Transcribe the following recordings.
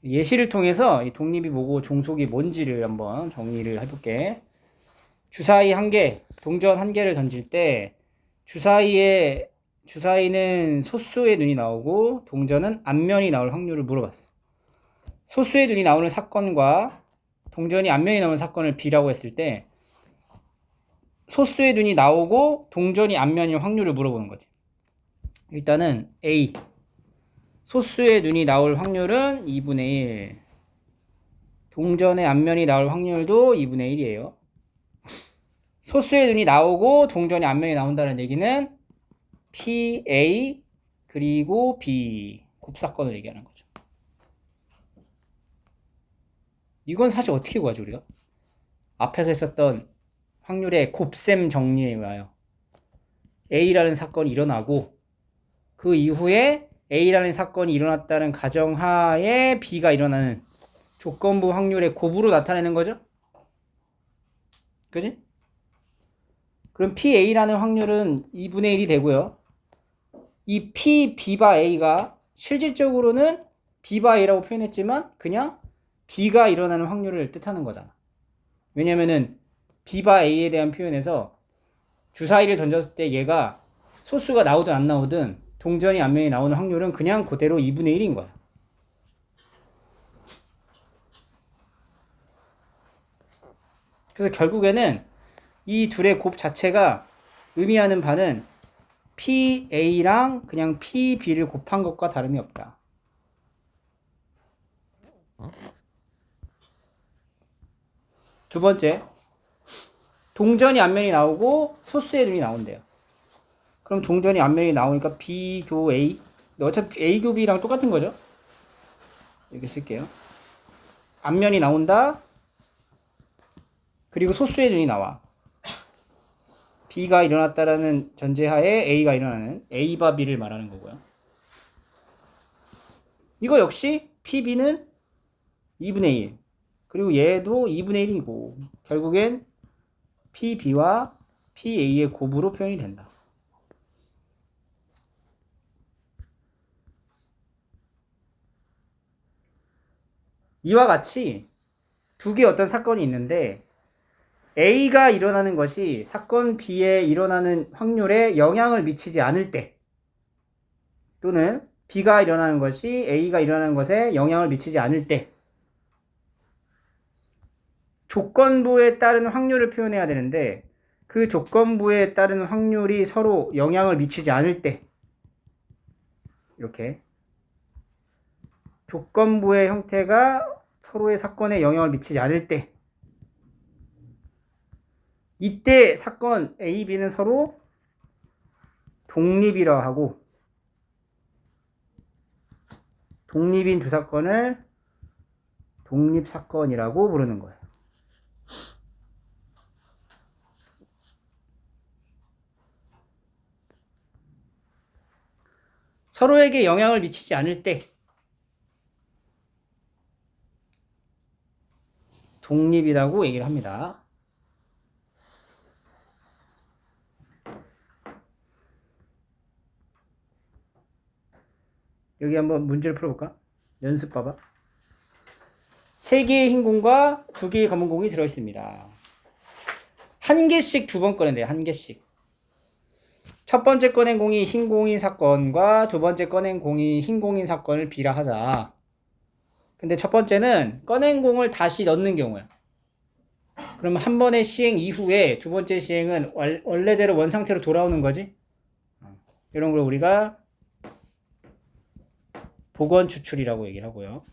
예시를 통해서 이 독립이 뭐고 종속이 뭔지를 한번 정리를 해볼게. 주사위 한 개, 동전 한 개를 던질 때 주사위는 소수의 눈이 나오고 동전은 앞면이 나올 확률을 물어봤어. 소수의 눈이 나오는 사건과 동전이 앞면이 나오는 사건을 B라고 했을 때 소수의 눈이 나오고 동전이 앞면일 확률을 물어보는 거지. 일단은 A. 소수의 눈이 나올 확률은 2분의 1. 동전의 앞면이 나올 확률도 2분의 1이에요. 소수의 눈이 나오고 동전의 앞면이 나온다는 얘기는 P, A, 그리고 B. 곱사건을 얘기하는 거죠. 이건 사실 어떻게 구하지, 우리가? 앞에서 했었던 확률의 곱셈 정리에 의하여 A라는 사건이 일어나고 그 이후에 A라는 사건이 일어났다는 가정하에 B가 일어나는 조건부 확률의 곱으로 나타내는 거죠? 그지? 그럼 PA라는 확률은 2분의 1이 되고요. 이 P, B바 A가 실질적으로는 B바 A라고 표현했지만 그냥 B가 일어나는 확률을 뜻하는 거잖아. 왜냐면은 B바 A에 대한 표현에서 주사위를 던졌을 때 얘가 소수가 나오든 안 나오든 동전이 앞면이 나오는 확률은 그냥 그대로 2분의 1인 거야. 그래서 결국에는 이 둘의 곱 자체가 의미하는 바는 PA랑 그냥 PB를 곱한 것과 다름이 없다. 두 번째, 동전이 앞면이 나오고 소수의 눈이 나온대요. 그럼 동전이 앞면이 나오니까 B교 A, 어차피 A교 B랑 똑같은 거죠. 이렇게 쓸게요. 앞면이 나온다. 그리고 소수의 눈이 나와. B가 일어났다라는 전제하에 A가 일어나는 A바 B를 말하는 거고요. 이거 역시 PB는 2분의 1. 그리고 얘도 2분의 1이고 결국엔 PB와 PA의 곱으로 표현이 된다. 이와 같이 두 개의 어떤 사건이 있는데 A가 일어나는 것이 사건 B에 일어나는 확률에 영향을 미치지 않을 때 또는 B가 일어나는 것이 A가 일어나는 것에 영향을 미치지 않을 때 조건부에 따른 확률을 표현해야 되는데 그 조건부에 따른 확률이 서로 영향을 미치지 않을 때 이렇게 조건부의 형태가 서로의 사건에 영향을 미치지 않을 때 이때 사건 A, B는 서로 독립이라 하고 독립인 두 사건을 독립사건이라고 부르는 거예요. 서로에게 영향을 미치지 않을 때 독립이라고 얘기를 합니다. 여기 한번 문제를 풀어볼까? 연습 봐봐. 3개의 흰 공과 2개의 검은 공이 들어있습니다. 한 개씩 두 번 꺼낸대요. 한 개씩. 첫 번째 꺼낸 공이 흰 공인 사건과 두 번째 꺼낸 공이 흰 공인 사건을 B라 하자. 근데 첫 번째는 꺼낸 공을 다시 넣는 경우야. 그러면 한 번의 시행 이후에 두 번째 시행은 원래대로 원상태로 돌아오는 거지. 이런 걸 우리가 복원 추출이라고 얘기를 하고요.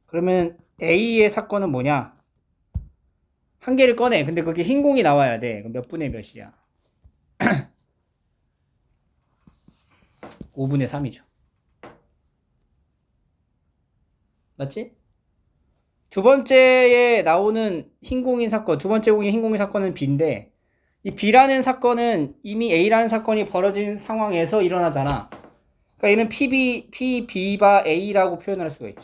그러면 A의 사건은 뭐냐? 한 개를 꺼내. 근데 그게 흰 공이 나와야 돼. 그럼 몇 분의 몇이야? 5분의 3이죠. 맞지? 두 번째에 나오는 흰 공인 사건, 두 번째 공인 흰 공인 사건은 B인데 이 B라는 사건은 이미 A라는 사건이 벌어진 상황에서 일어나잖아. 그러니까 얘는 PB바 A라고 표현을 할 수가 있죠.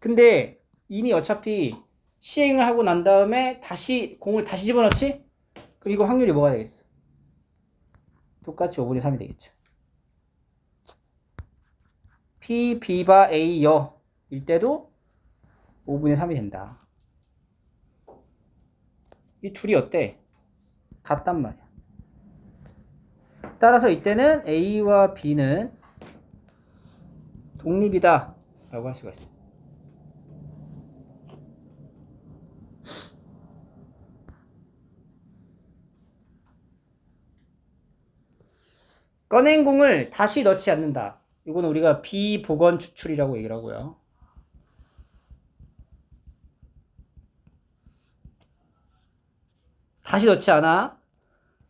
근데 이미 어차피 시행을 하고 난 다음에 다시 공을 다시 집어넣지? 그리고 확률이 뭐가 되겠어? 똑같이 5분의 3이 되겠죠. P, B바 A, 여일 때도 5분의 3이 된다. 이 둘이 어때? 같단 말이야. 따라서 이때는 A와 B는 독립이다 라고 할 수가 있어. 꺼낸 공을 다시 넣지 않는다. 이건 우리가 비복원 추출이라고 얘기를 하고요. 다시 넣지 않아.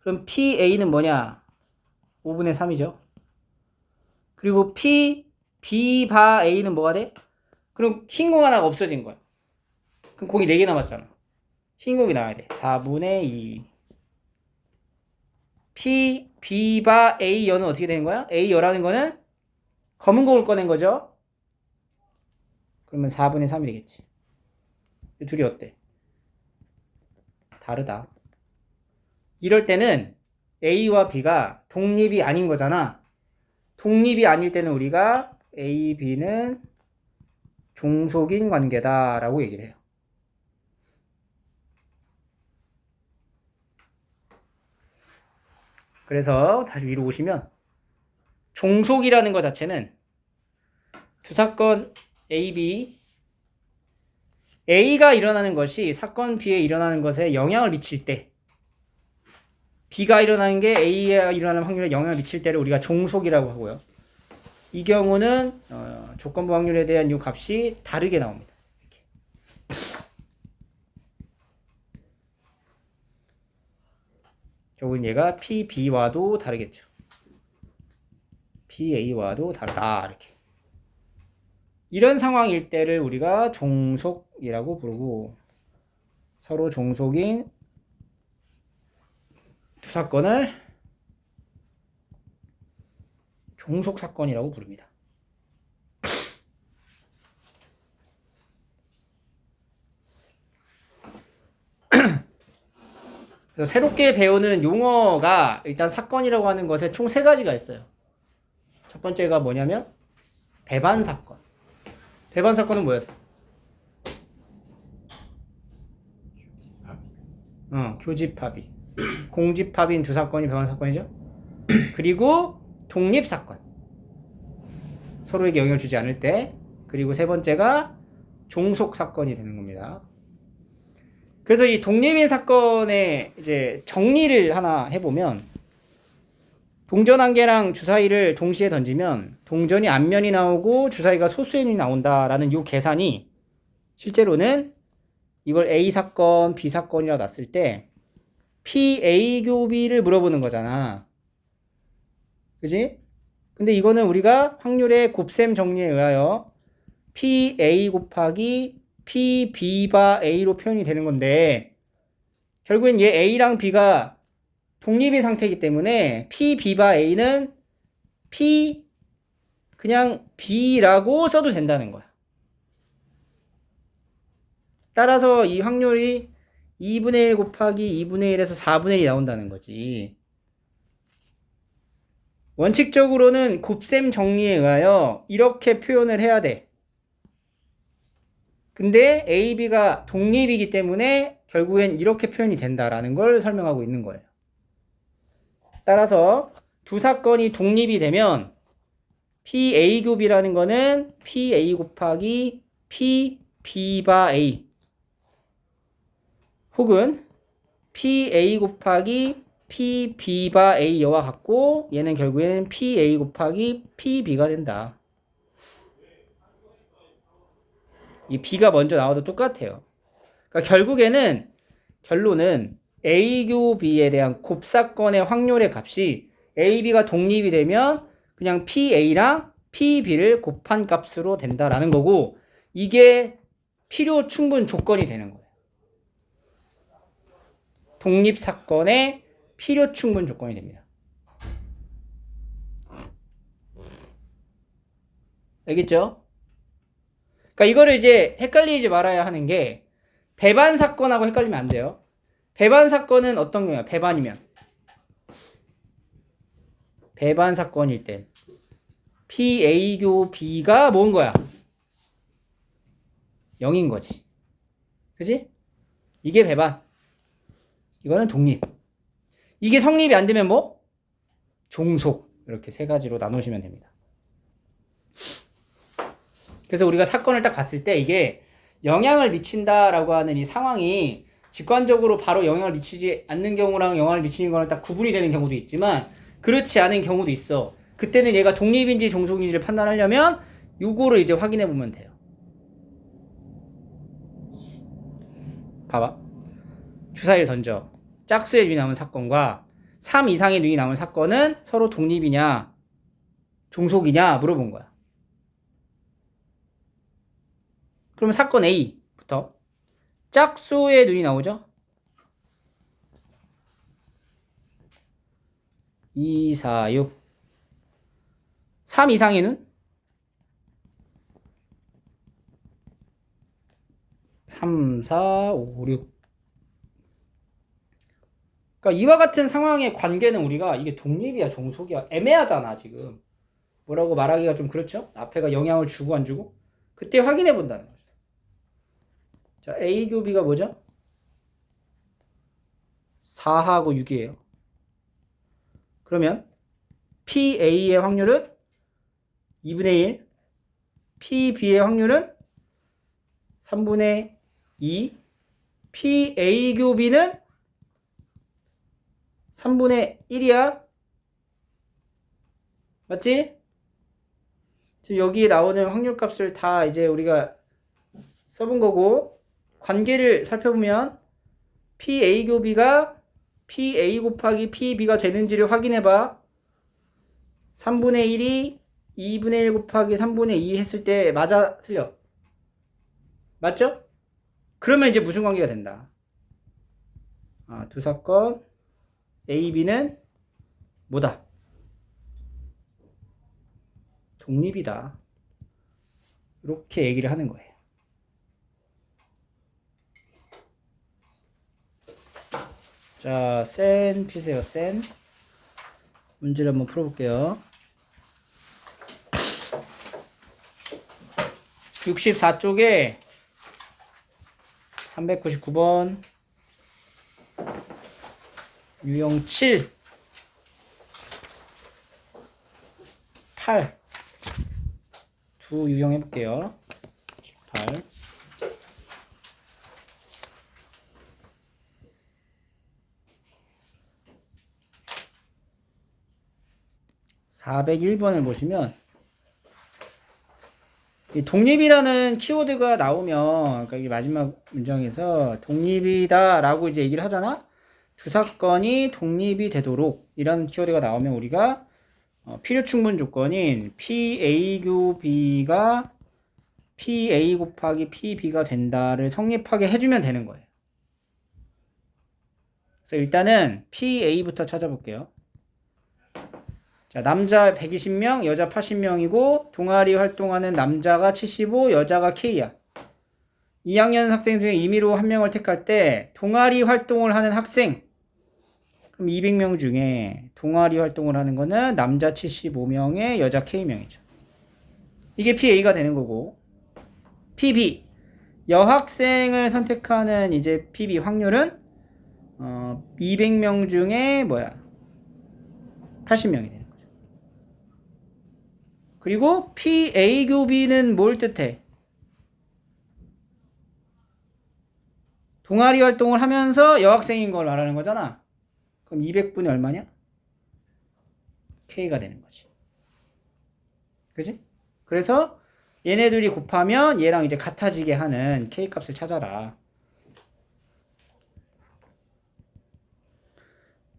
그럼 PA는 뭐냐? 5분의 3이죠. 그리고 B바 A는 뭐가 돼? 그럼 흰 공 하나가 없어진 거야. 그럼 공이 4개 남았잖아. 흰 공이 나와야 돼. 4분의 2. B바 A 여는 어떻게 되는 거야? A 여라는 거는 검은 공을 꺼낸 거죠. 그러면 4분의 3이 되겠지. 이 둘이 어때? 다르다. 이럴 때는 A와 B가 독립이 아닌 거잖아. 독립이 아닐 때는 우리가 A, B는 종속인 관계다라고 얘기를 해요. 그래서 다시 위로 오시면 종속이라는 것 자체는 두 사건 A, B A가 일어나는 것이 사건 B에 일어나는 것에 영향을 미칠 때 B가 일어나는 게 A에 일어나는 확률에 영향을 미칠 때를 우리가 종속이라고 하고요. 이 경우는 조건부 확률에 대한 이 값이 다르게 나옵니다. 이렇게. 결국은 얘가 PB와도 다르겠죠. PA와도 다르다. 이렇게. 이런 상황일 때를 우리가 종속이라고 부르고 서로 종속인 두 사건을 종속 사건이라고 부릅니다. 그래서 새롭게 배우는 용어가 일단 사건이라고 하는 것에 총 3가지가 있어요. 첫 번째가 뭐냐면 배반 사건. 배반 사건은 뭐였어? 교집합이. 공집합인 두 사건이 배반 사건이죠. 그리고 독립 사건. 서로에게 영향을 주지 않을 때. 그리고 세 번째가 종속 사건이 되는 겁니다. 그래서 이 독립인 사건의 이제 정리를 하나 해보면 동전 한 개랑 주사위를 동시에 던지면 동전이 앞면이 나오고 주사위가 소수연이 나온다라는 이 계산이 실제로는 이걸 A 사건, B 사건이라고 놨을 때 PA 교비를 물어보는 거잖아. 그지? 근데 이거는 우리가 확률의 곱셈 정리에 의하여 PA 곱하기 PB바 A로 표현이 되는 건데 결국엔 얘 A랑 B가 독립인 상태이기 때문에 PB바 A는 그냥 B라고 써도 된다는 거야. 따라서 이 확률이 2분의 1 곱하기 2분의 1에서 4분의 1이 나온다는 거지. 원칙적으로는 곱셈 정리에 의하여 이렇게 표현을 해야 돼. 근데 A, B가 독립이기 때문에 결국엔 이렇게 표현이 된다라는 걸 설명하고 있는 거예요. 따라서 두 사건이 독립이 되면 PA 교비라는 거는 PA 곱하기 PB바 A 혹은 PA 곱하기 PB바 A 여와 같고 얘는 결국에는 PA 곱하기 PB가 된다. 이 B가 먼저 나와도 똑같아요. 그러니까 결국에는 결론은 A 교 B에 대한 곱사건의 확률의 값이 A, B가 독립이 되면 그냥 PA랑 PB를 곱한 값으로 된다라는 거고 이게 필요 충분 조건이 되는 거예요. 독립 사건의 필요 충분 조건이 됩니다. 알겠죠? 그러니까 이거를 이제 헷갈리지 말아야 하는 게 배반 사건하고 헷갈리면 안 돼요. 배반 사건은 어떤 경우야? 배반이면 배반 사건일 땐 PA교 B가 뭔 거야? 0인 거지. 그지? 이게 배반. 이거는 독립. 이게 성립이 안 되면 뭐? 종속. 이렇게 세 가지로 나누시면 됩니다. 그래서 우리가 사건을 딱 봤을 때 이게 영향을 미친다라고 하는 이 상황이 직관적으로 바로 영향을 미치지 않는 경우랑 영향을 미치는 거랑 딱 구분이 되는 경우도 있지만 그렇지 않은 경우도 있어. 그때는 얘가 독립인지 종속인지를 판단하려면 요거를 이제 확인해 보면 돼요. 봐봐. 주사위를 던져. 짝수의 눈이 나온 사건과 3 이상의 눈이 나온 사건은 서로 독립이냐 종속이냐 물어본 거야. 그러면 사건 A부터 짝수의 눈이 나오죠? 2, 4, 6. 3 이상의 눈? 3, 4, 5, 6. 그러니까 이와 같은 상황의 관계는 우리가 이게 독립이야 종속이야 애매하잖아 지금. 뭐라고 말하기가 좀 그렇죠? 앞에가 영향을 주고 안 주고? 그때 확인해 본다는 거죠. 자, A교 B가 뭐죠? 4하고 6이에요. 그러면 PA의 확률은 2분의 1, PB의 확률은 3분의 2, PA교 B는 3분의 1이야. 맞지? 지금 여기에 나오는 확률값을 다 이제 우리가 써본 거고 관계를 살펴보면 PA교 B가 PA 곱하기 PB가 되는지를 확인해봐. 3분의 1이 2분의 1 곱하기 3분의 2 했을 때 맞아? 틀려? 맞죠? 그러면 이제 무슨 관계가 된다? 두 사건 A, B는 뭐다? 독립이다. 이렇게 얘기를 하는 거예요. 자, 센 피세요. 센. 문제를 한번 풀어볼게요. 64쪽에 399번 유형 7 8 두 유형 해볼게요. 8 401번을 보시면 이 독립이라는 키워드가 나오면 그러니까 이게 마지막 문장에서 독립이다 라고 이제 얘기를 하잖아. 주사건이 독립이 되도록 이라는 키워드가 나오면 우리가 필요 충분 조건인 PA교 B가 PA 곱하기 PB가 된다를 성립하게 해주면 되는 거예요. 그래서 일단은 PA부터 찾아볼게요. 자, 남자 120명, 여자 80명이고 동아리 활동하는 남자가 75, 여자가 K야. 2학년 학생 중에 임의로 한 명을 택할 때 동아리 활동을 하는 학생 그럼 200명 중에 동아리 활동을 하는 거는 남자 75명에 여자 K명이죠. 이게 PA가 되는 거고 PB 여학생을 선택하는 이제 PB 확률은 200명 중에 80명이 되는 거죠. 그리고 PA교 B는 뭘 뜻해? 동아리 활동을 하면서 여학생인 걸 말하는 거잖아. 그럼 200분이 얼마냐? K가 되는 거지. 그지? 그래서 얘네들이 곱하면 얘랑 이제 같아지게 하는 K 값을 찾아라.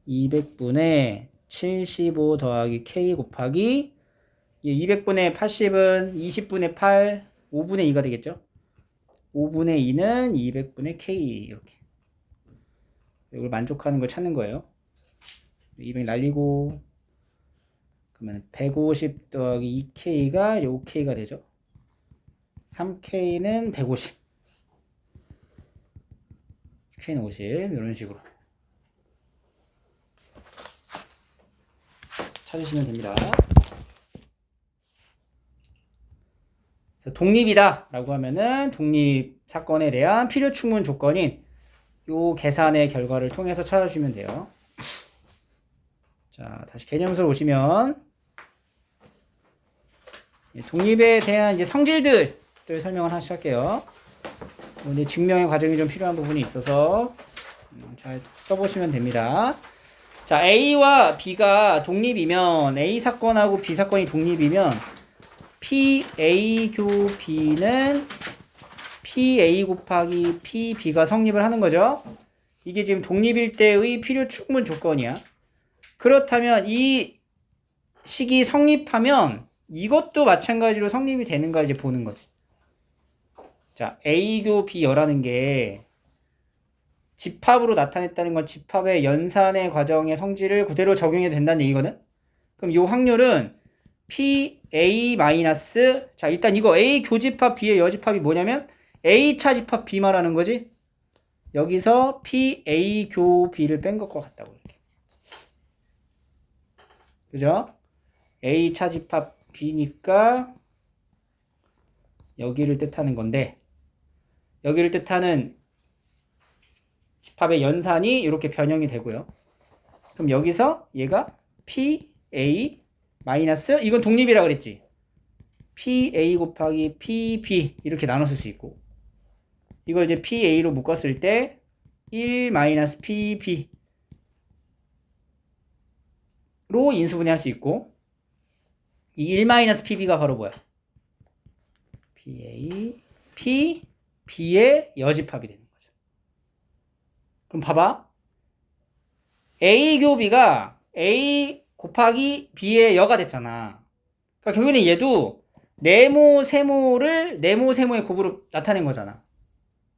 200분의 75 더하기 K 곱하기 200분의 80은 20분의 8, 5분의 2가 되겠죠? 5분의 2는 200분의 K 이렇게. 이걸 만족하는 걸 찾는 거예요. 200 날리고 그러면 150 더하기 2K가 5K가 되죠. 3K는 150. K는 50. 이런 식으로 찾으시면 됩니다. 독립이다 라고 하면은 독립 사건에 대한 필요 충분 조건인 요 계산의 결과를 통해서 찾아주면 돼요. 자, 다시 개념서로 오시면 독립에 대한 이제 성질들을 설명을 하시 할게요. 오늘 증명의 과정이 좀 필요한 부분이 있어서 잘 써보시면 됩니다. 자, A와 B가 독립이면 A 사건하고 B 사건이 독립이면 PA 교 B는 PA 곱하기 PB가 성립을 하는 거죠. 이게 지금 독립일 때의 필요 충분 조건이야. 그렇다면 이 식이 성립하면 이것도 마찬가지로 성립이 되는가 이제 보는 거지. 자, A교 B여라는 게 집합으로 나타냈다는 건 집합의 연산의 과정의 성질을 그대로 적용해도 된다는 얘기거든. 그럼 이 확률은 PA 마이너스, 자, 일단 이거 A 교집합 B의 여집합이 뭐냐면 A 차집합 B 말하는 거지. 여기서 PA 교 B를 뺀 것과 같다고 이렇게. 그죠? A 차집합 B니까 여기를 뜻하는 건데, 여기를 뜻하는 집합의 연산이 이렇게 변형이 되고요. 그럼 여기서 얘가 PA 마이너스, 이건 독립이라 그랬지. PA 곱하기 PB 이렇게 나눴을 수 있고, 이걸 이제 PA로 묶었을 때 1 마이너스 PB로 인수분해할 수 있고, 이 1 마이너스 PB가 바로 뭐야? PA, PB의 여집합이 되는 거죠. 그럼 봐봐. A 교 B가 A 곱하기 B의 여가 됐잖아. 그러니까 결국에는 얘도 네모, 세모를 네모, 세모의 곱으로 나타낸 거잖아.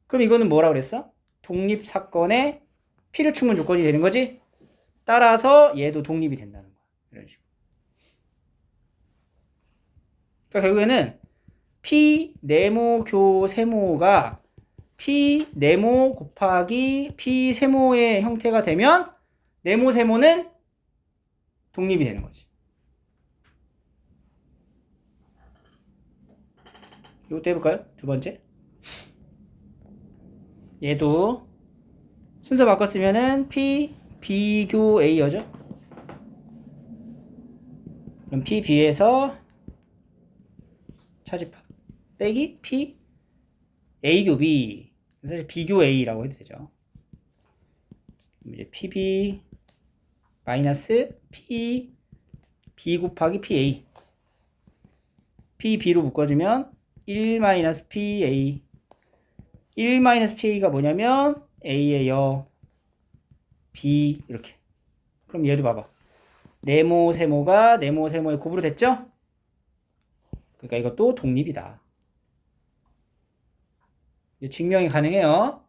그럼 이거는 뭐라 그랬어? 독립 사건의 필요 충분 조건이 되는 거지? 따라서 얘도 독립이 된다는 거야. 이런 식으로. 그러니까 결국에는 P 네모 교 세모가 P 네모 곱하기 P 세모의 형태가 되면 네모 세모는 독립이 되는 거지. 이것도 해볼까요? 두 번째. 얘도 순서 바꿨으면은 P B교 A여죠. 그럼 P B에서 차집합 빼기 P A교 B, 사실 B교 A라고 해도 되죠. 이제 PB 마이너스 P B 곱하기 PA, PB로 묶어주면 1 마이너스 PA, 1 마이너스 PA가 뭐냐면 A의 여 B 이렇게. 그럼 얘도 봐봐. 네모 세모가 네모 세모의 곱으로 됐죠? 그러니까 이것도 독립이다. 증명이 가능해요.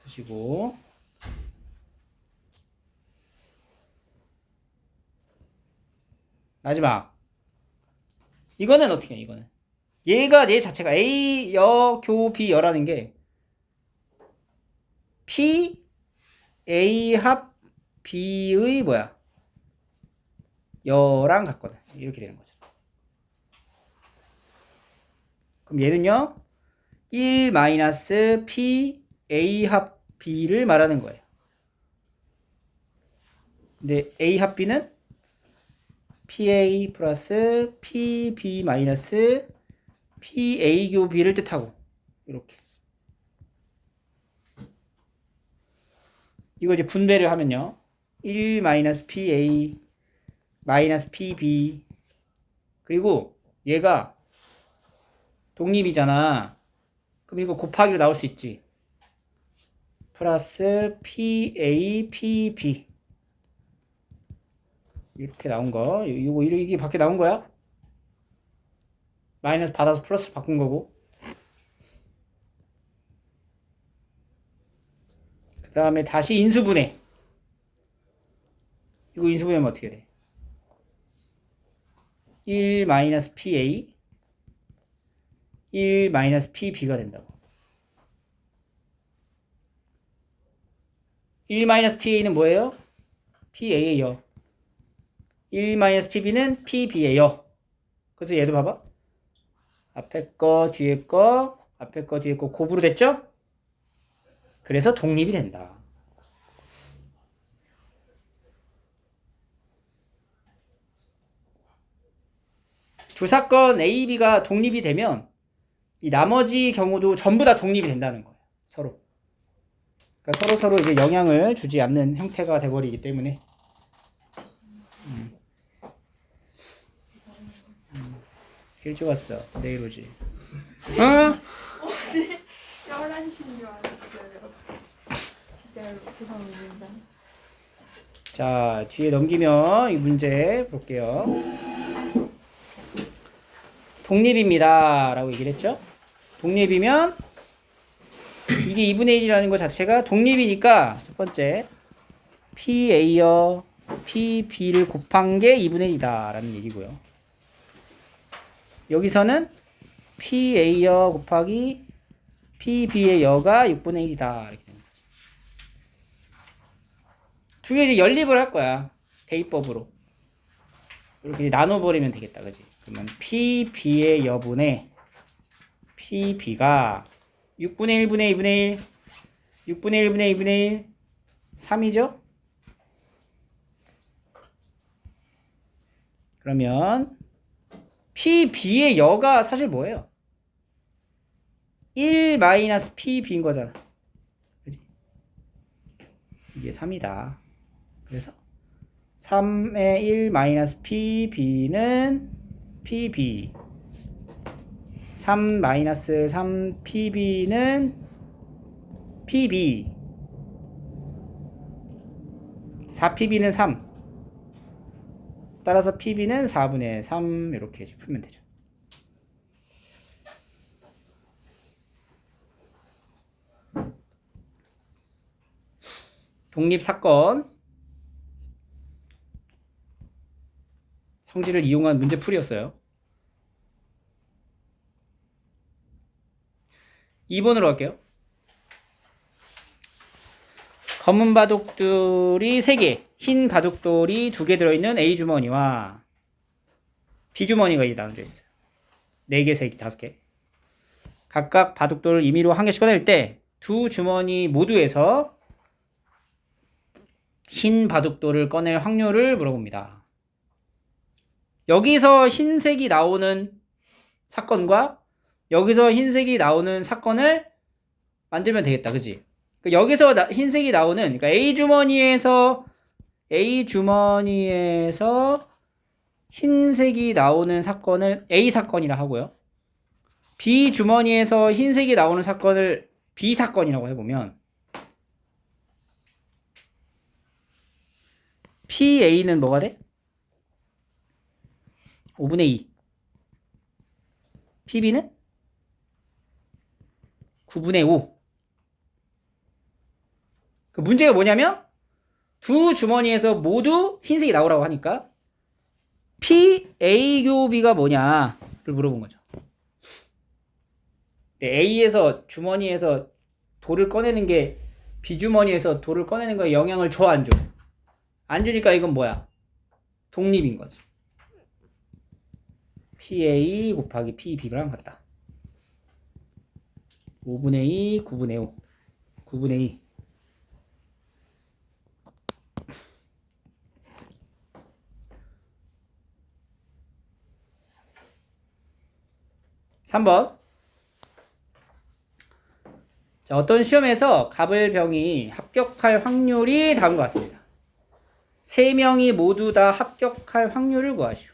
쓰시고 마지막 이거는 어떻게 해? 이거는 얘가 얘 자체가 A 여 교 B 여라는 게 P A 합 B의 뭐야? 여랑 같거든. 이렇게 되는 거죠. 그럼 얘는요 1 마이너스 P A 합 B를 말하는 거예요. 근데 A 합 B는 PA 플러스 PB 마이너스 PA 교 B를 뜻하고 이렇게. 이걸 이제 분배를 하면요 1 마이너스 PA 마이너스 PB, 그리고 얘가 독립이잖아. 그럼 이거 곱하기로 나올 수 있지. 플러스 PA PB 이렇게 나온 거. 이게 밖에 나온 거야. 마이너스 받아서 플러스 바꾼 거고. 그 다음에 다시 인수분해. 이거 인수분해하면 어떻게 돼? 1 마이너스 PA 1 마이너스 PB가 된다고. 1-PA는 뭐예요? PA예요. 1-PB는 PB예요. 그래서 얘도 봐봐. 앞에 거, 뒤에 거, 앞에 거, 뒤에 거 곱으로 됐죠? 그래서 독립이 된다. 두 사건 A, B가 독립이 되면 이 나머지 경우도 전부 다 독립이 된다는 거예요. 서로. 그러니까 서로 이제 영향을 주지 않는 형태가 돼버리기 때문에. 일찍 왔어. 내일 오지. 응? 어제 11시인 줄 알았어요. 진짜로 죄송합니다. 자, 뒤에 넘기면 이 문제 볼게요. 독립입니다. 라고 얘기를 했죠. 독립이면 이게 2분의 1이라는 것 자체가 독립이니까 첫 번째 PA여 PB를 곱한 게 2분의 1이다 라는 얘기고요. 여기서는 PA여 곱하기 PB의 여가 6분의 1이다 이렇게 되는 거지. 두 개 이제 연립을 할 거야. 대입법으로. 이렇게 나눠버리면 되겠다. 그지? 그러면 PB의 여분의 PB가 6분의 1분의 2분의 1 6분의 1분의 2분의 1 3이죠? 그러면 PB의 여가 사실 뭐예요? 1-PB인 거잖아. 그치? 이게 3이다. 그래서 3의 1-PB는 PB 3-3PB는 PB 4PB는 3 따라서 PB는 4분의 3 이렇게 풀면 되죠. 독립사건 성질을 이용한 문제풀이였어요. 2번으로 갈게요. 검은 바둑돌이 3개, 흰 바둑돌이 2개 들어있는 A 주머니와 B 주머니가 이제 나눠져 있어요. 4개, 3개, 5개. 각각 바둑돌을 임의로 한 개씩 꺼낼 때 두 주머니 모두에서 흰 바둑돌을 꺼낼 확률을 물어봅니다. 여기서 흰색이 나오는 사건과 여기서 흰색이 나오는 사건을 만들면 되겠다. 그지? 여기서 흰색이 나오는, 그러니까 A 주머니에서 흰색이 나오는 사건을 A 사건이라 하고요. B 주머니에서 흰색이 나오는 사건을 B 사건이라고 해보면 PA는 뭐가 돼? 5분의 2. PB는 9분의 5. 그 문제가 뭐냐면 두 주머니에서 모두 흰색이 나오라고 하니까 PA 교비가 뭐냐를 물어본 거죠. A에서 주머니에서 돌을 꺼내는 게 B 주머니에서 돌을 꺼내는 거에 영향을 줘, 안 줘? 안 주니까 이건 뭐야? 독립인 거지. PA 곱하기 PB랑 같다. 5분의 2, 9분의 5. 9분의 2. 3번. 자, 어떤 시험에서 갑을병이 합격할 확률이 다음과 같습니다. 3명이 모두 다 합격할 확률을 구하시오.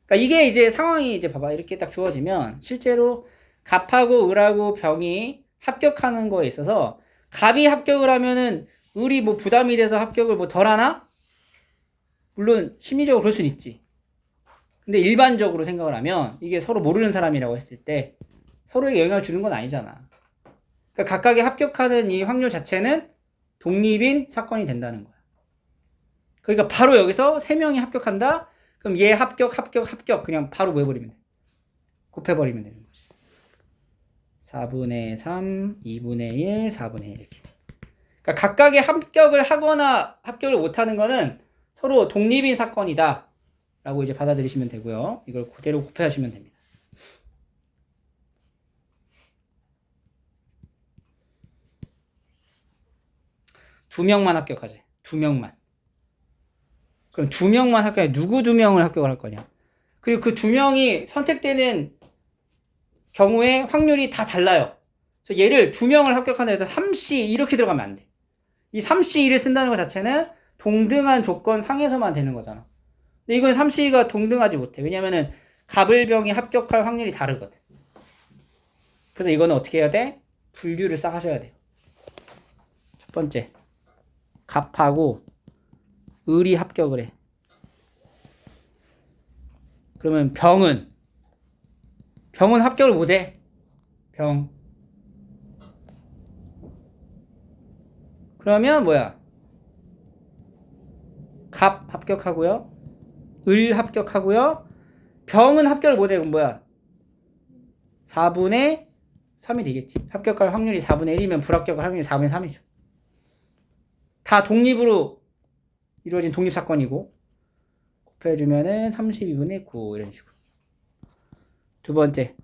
그러니까 이게 이제 상황이 이제 봐봐. 이렇게 딱 주어지면 실제로 갑하고 을하고 병이 합격하는 거에 있어서 갑이 합격을 하면은 을이 뭐 부담이 돼서 합격을 뭐 덜 하나? 물론 심리적으로 그럴 수는 있지. 근데 일반적으로 생각을 하면 이게 서로 모르는 사람이라고 했을 때 서로에게 영향을 주는 건 아니잖아. 그러니까 각각의 합격하는 이 확률 자체는 독립인 사건이 된다는 거야. 그러니까 바로 여기서 3명이 합격한다? 그럼 얘 합격 그냥 바로 뭐 해버리면 돼? 곱해버리면 되는 거지. 4분의 3, 2분의 1, 4분의 1 이렇게. 그러니까 각각의 합격을 하거나 합격을 못하는 거는 서로 독립인 사건이다 라고 이제 받아들이시면 되고요. 이걸 그대로 곱해하시면 됩니다. 두 명만 합격하지. 두 명만. 그럼 두 명만 합격해. 누구 두 명을 합격을 할 거냐. 그리고 그 두 명이 선택되는 경우에 확률이 다 달라요. 그래서 얘를 두 명을 합격한다 해서 3C 이렇게 들어가면 안 돼. 이 3C1을 쓴다는 것 자체는 동등한 조건 상에서만 되는 거잖아. 근데 이건 3C가 동등하지 못해. 왜냐면은 갑을병이 합격할 확률이 다르거든. 그래서 이거는 어떻게 해야 돼? 분류를 싹 하셔야 돼요. 첫 번째, 갑하고 을이 합격을 해. 그러면 병은 합격을 못해. 병. 그러면 뭐야? 갑 합격하고요. 을 합격하고요. 병은 합격을 못해. 그럼 뭐야? 4분의 3이 되겠지. 합격할 확률이 4분의 1이면 불합격할 확률이 4분의 3이죠. 다 독립으로 이루어진 독립사건이고 곱해주면은 32분의 9 이런 식으로. 두 번째,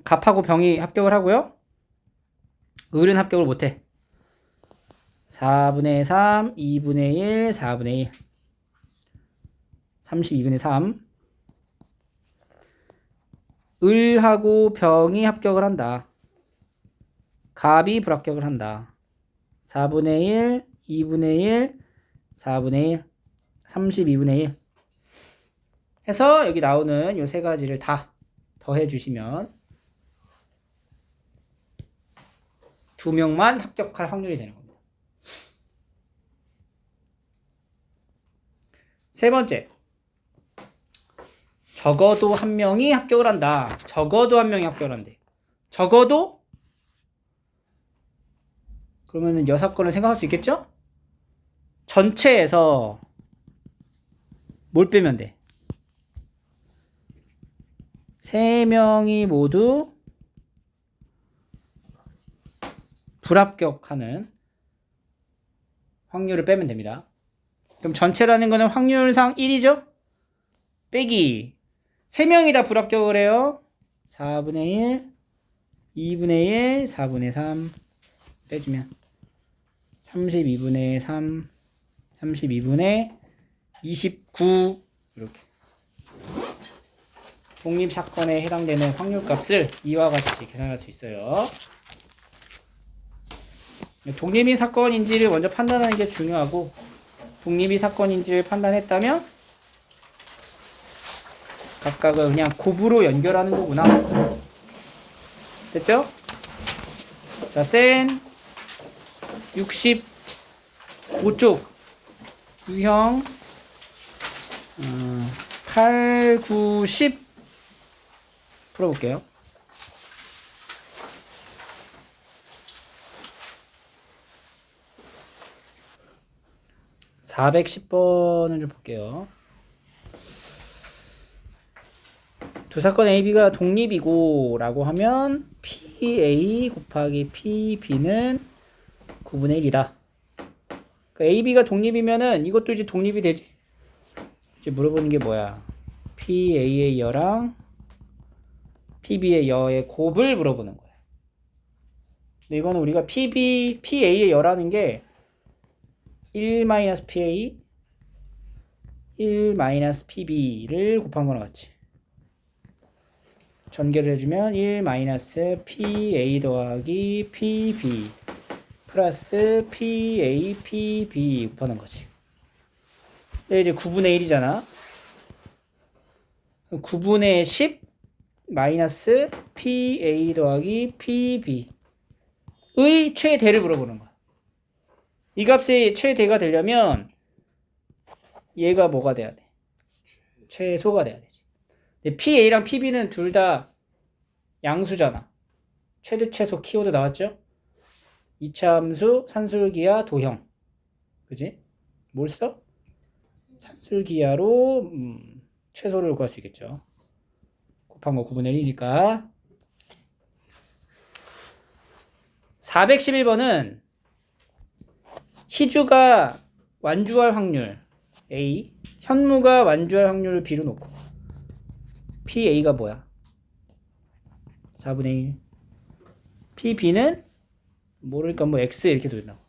갑하고 병이 합격을 하고요. 을은 합격을 못해. 4분의 3, 2분의 1, 4분의 1. 32분의 3. 을하고 병이 합격을 한다. 갑이 불합격을 한다. 4분의 1, 2분의 1, 4분의 1, 32분의 1 해서 여기 나오는 이 세 가지를 다 더해 주시면 두 명만 합격할 확률이 되는 겁니다. 세 번째, 적어도 한 명이 합격을 한다. 적어도 한 명이 합격을 한대. 적어도? 그러면은 여사건을 생각할 수 있겠죠? 전체에서 뭘 빼면 돼? 세 명이 모두 불합격하는 확률을 빼면 됩니다. 그럼 전체라는 거는 확률상 1이죠? 빼기 3명이 다 불합격을 해요. 4분의 1, 2분의 1, 4분의 3 빼주면 32분의 3, 32분의 29 이렇게 독립사건에 해당되는 확률값을 이와 같이 계산할 수 있어요. 독립이 사건인지를 먼저 판단하는 게 중요하고 독립이 사건인지를 판단했다면 각각을 그냥 곱으로 연결하는 거구나. 됐죠? 자, 센 65쪽 유형 8, 9, 10 풀어볼게요. (410번을) 좀 볼게요. 두 사건 AB가 독립이고 라고 하면 PA 곱하기 PB는 9분의 1이다. 그러니까 AB가 독립이면은 이것도 이제 독립이 되지. 이제 물어보는 게 뭐야? PA의 여랑 PB의 여의 곱을 물어보는 거야. 근데 이거는 우리가 PA의 여라는 게 1-PA 1-PB를 곱한 거랑 같이. 전개를 해주면 1-PA 더하기 PB 플러스 PA, PB 곱하는 거지. 근데 이제 9분의 1이잖아. 9분의 10 마이너스 PA 더하기 PB의 최대를 물어보는 거야. 이 값이 최대가 되려면 얘가 뭐가 돼야 돼? 최소가 돼야 되지. 근데 PA랑 PB는 둘 다 양수잖아. 최대 최소 키워드 나왔죠? 이차함수, 산술기하, 도형. 그지? 뭘 써? 산술기하로 최소를 구할 수 있겠죠. 곱한 거 9분의 1이니까. 411번은 희주가 완주할 확률 A, 현무가 완주할 확률을 B로 놓고 PA가 뭐야? 4분의 1. PB는 모르니까 뭐 X 이렇게 돌린다고.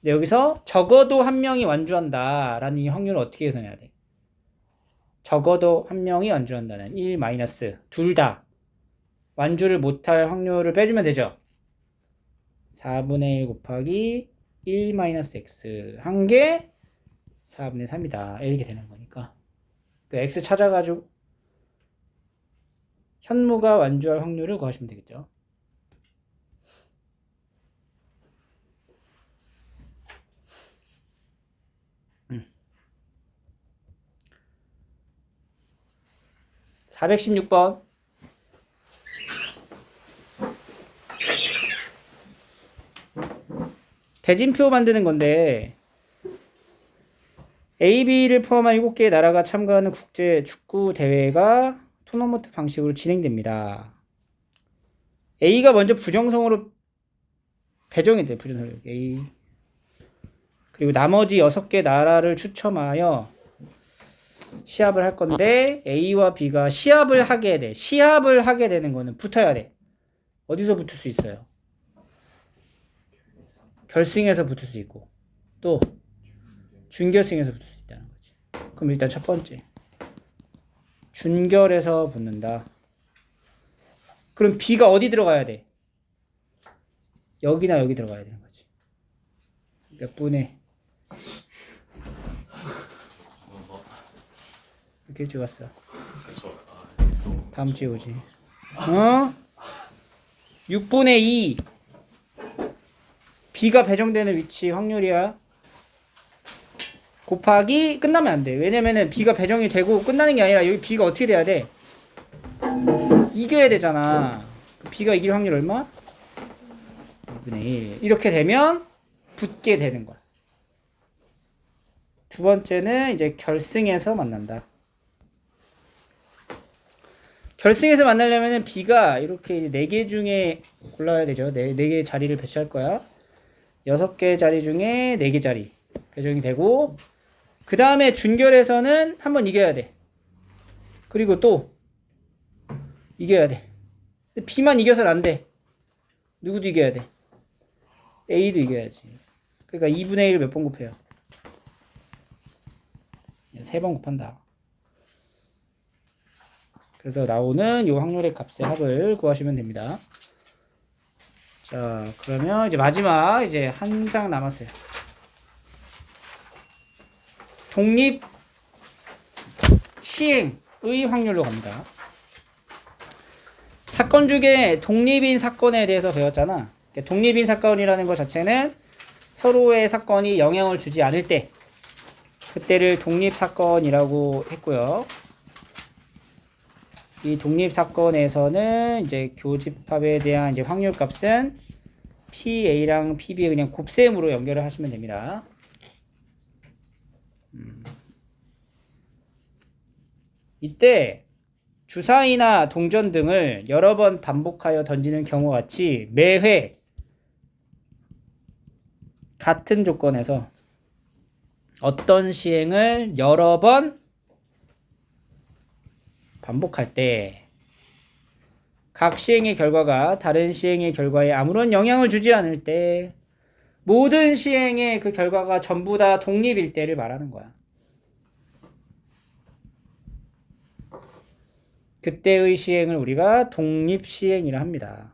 근데 여기서 적어도 한 명이 완주한다라는 이 확률을 어떻게 계산해야 돼? 적어도 한 명이 완주한다는 1 마이너스 둘 다 완주를 못할 확률을 빼주면 되죠. 4분의 1 곱하기 1 마이너스 X 한 개 4분의 3이다. 이렇게 되는 거니까. 그 X 찾아가지고 현무가 완주할 확률을 구하시면 되겠죠. 음. 416번. 대진표 만드는 건데 A, B를 포함한 7개의 나라가 참가하는 국제 축구 대회가 토너먼트 방식으로 진행됩니다. A가 먼저 부정성으로 배정이 돼. 부정성으로 A. 그리고 나머지 6개 나라를 추첨하여 시합을 할 건데 A와 B가 시합을 하게 돼. 시합을 하게 되는 거는 붙어야 돼. 어디서 붙을 수 있어요? 결승에서 붙을 수 있고 또 준결승에서 붙을 수 있다는 거지. 그럼 일단 첫 번째 준결에서 붙는다. 그럼 B가 어디 들어가야 돼? 여기나 여기 들어가야 되는 거지. 몇 분에 이렇게 일찍 왔어. 다음 주에 오지. 6분의 2 B가 배정되는 위치 확률이야. 곱하기 끝나면 안 돼. 왜냐면은 B가 배정이 되고 끝나는 게 아니라 여기 B가 어떻게 돼야 돼? 이겨야 되잖아. B가 이길 확률 얼마? 2분의 1. 이렇게 되면 붙게 되는 거야. 두 번째는 이제 결승에서 만난다. 결승에서 만나려면은 B가 이렇게 4개 중에 골라야 되죠. 4개 자리를 배치할 거야. 6개 자리 중에 4개 자리 배정이 되고 그 다음에 준결에서는 한번 이겨야 돼. 그리고 또 이겨야 돼. B만 이겨서는 안 돼. 누구도 이겨야 돼. A도 이겨야지. 그러니까 2분의 1을 몇 번 곱해요? 3번 곱한다. 그래서 나오는 이 확률의 값의 합을 구하시면 됩니다. 자, 그러면 이제 마지막 이제 한 장 남았어요. 독립 시행의 확률로 갑니다. 사건 중에 독립인 사건에 대해서 배웠잖아. 독립인 사건이라는 것 자체는 서로의 사건이 영향을 주지 않을 때 그때를 독립사건이라고 했고요. 이 독립사건에서는 이제 교집합에 대한 이제 확률값은 PA랑 PB에 그냥 곱셈으로 연결을 하시면 됩니다. 이때 주사위나 동전 등을 여러 번 반복하여 던지는 경우와 같이 매회 같은 조건에서 어떤 시행을 여러 번 반복할 때 각 시행의 결과가 다른 시행의 결과에 아무런 영향을 주지 않을 때 모든 시행의 그 결과가 전부 다 독립일 때를 말하는 거야. 그때의 시행을 우리가 독립시행이라 합니다.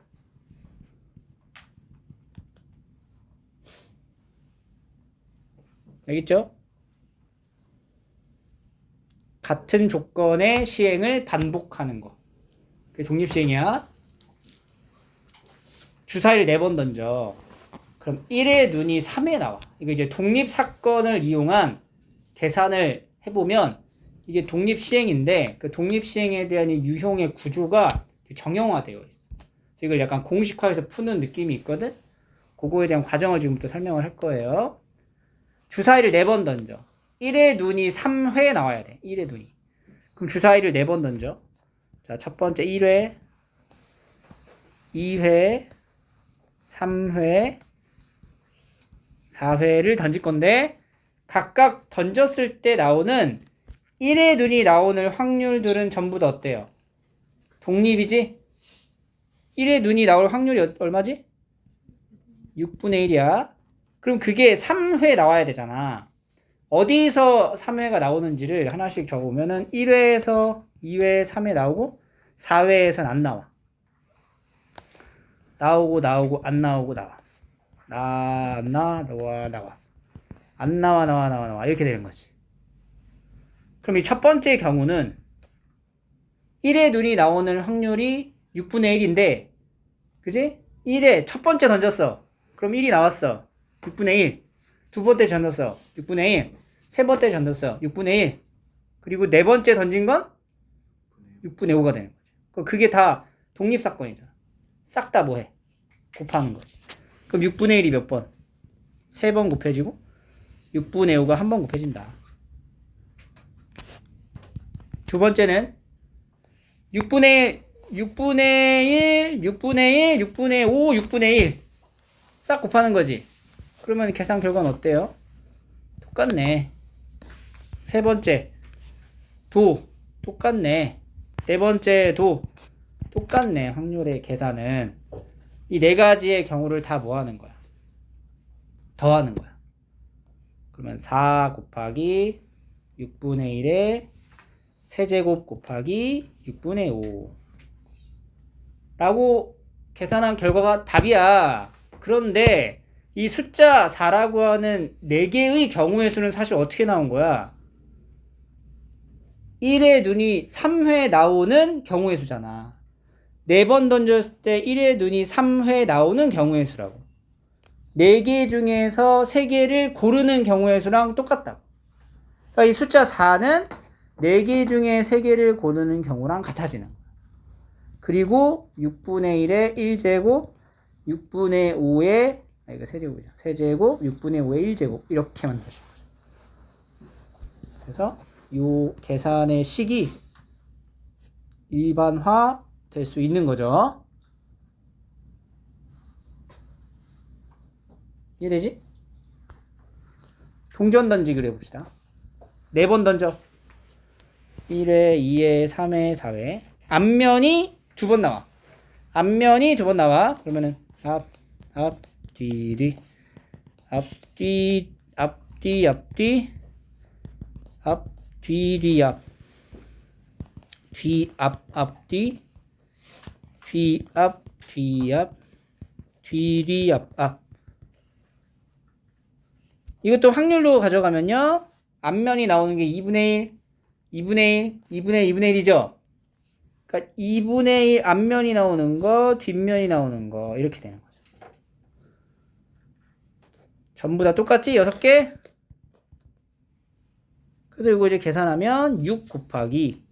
알겠죠? 같은 조건의 시행을 반복하는 거. 그게 독립시행이야. 주사위를 4번 던져. 그럼 1의 눈이 3에 나와. 이거 이제 독립사건을 이용한 계산을 해보면 이게 독립시행인데 그 독립시행에 대한 이 유형의 구조가 정형화되어 있어. 그래서 이걸 약간 공식화해서 푸는 느낌이 있거든. 그거에 대한 과정을 지금부터 설명을 할 거예요. 주사위를 4번 던져. 1의 눈이 3회 나와야 돼. 1의 눈이. 그럼 주사위를 4번 던져. 자, 첫 번째 1회, 2회, 3회, 4회를 던질 건데 각각 던졌을 때 나오는 1의 눈이 나오는 확률들은 전부 다 어때요? 독립이지? 1의 눈이 나올 확률이 얼마지? 6분의 1이야. 그럼 그게 3회 나와야 되잖아. 어디서 3회가 나오는지를 하나씩 적으면은 1회에서 2회, 3회 나오고 4회에선 안 나와. 나오고 안 나오고 나와. 안 나와, 나와. 안 나와. 이렇게 되는 거지. 그럼 이 첫 번째 경우는 1의 눈이 나오는 확률이 6분의 1인데, 그지? 1에 첫 번째 던졌어. 그럼 1이 나왔어. 6분의 1. 두 번째 던졌어. 6분의 1. 세 번째 던졌어. 6분의 1. 그리고 네 번째 던진 건 6분의 5가 되는 거지. 그게 다 독립사건이잖아. 싹 다 뭐해? 곱하는 거지. 그럼 6분의 1이 몇 번? 3번 곱해지고 6분의 5가 한 번 곱해진다. 두 번째는 6분의 1, 6분의 5, 6분의 1 싹 곱하는 거지. 그러면 계산 결과는 어때요? 똑같네. 세 번째 도 똑같네. 네 번째 도 똑같네. 확률의 계산은 이 네 가지의 경우를 다 뭐 하는 거야? 더하는 거야. 그러면 4 곱하기 6분의 1에 세제곱 곱하기 6분의 5 라고 계산한 결과가 답이야. 그런데 이 숫자 4라고 하는 4개의 경우의 수는 사실 어떻게 나온 거야? 1의 눈이 3회 나오는 경우의 수잖아. 4번 던졌을 때 1의 눈이 3회 나오는 경우의 수라고. 4개 중에서 3개를 고르는 경우의 수랑 똑같다고. 그러니까 이 숫자 4는 4개 중에 3개를 고르는 경우랑 같아지는 거야. 그리고 6분의 1의 1제곱, 6분의 5의 이거 세제곱이죠. 세제곱, 6분의 5의 1제곱 이렇게 만들어진 거죠. 그래서 이 계산의 식이 일반화 될 수 있는 거죠. 이해되지? 동전 던지기를 해봅시다. 4번 던져. 1회, 2회, 3회, 4회. 앞면이 2번 나와. 앞면이 2번 나와. 그러면은 앞, 뒤, 앞, 뒤, 앞, 뒤, 앞, 뒤, 앞, 뒤, 앞, 뒤, 앞, 뒤, 뒤, 앞, 뒤, 앞. 이것도 확률로 가져가면요. 앞면이 나오는 게 2분의 1, 2분의 1, 2분의 1이죠. 그러니까 2분의 1 앞면이 나오는 거, 뒷면이 나오는 거 이렇게 되는 거죠. 전부 다 똑같지? 6개? 그래서 이거 이제 계산하면 6 곱하기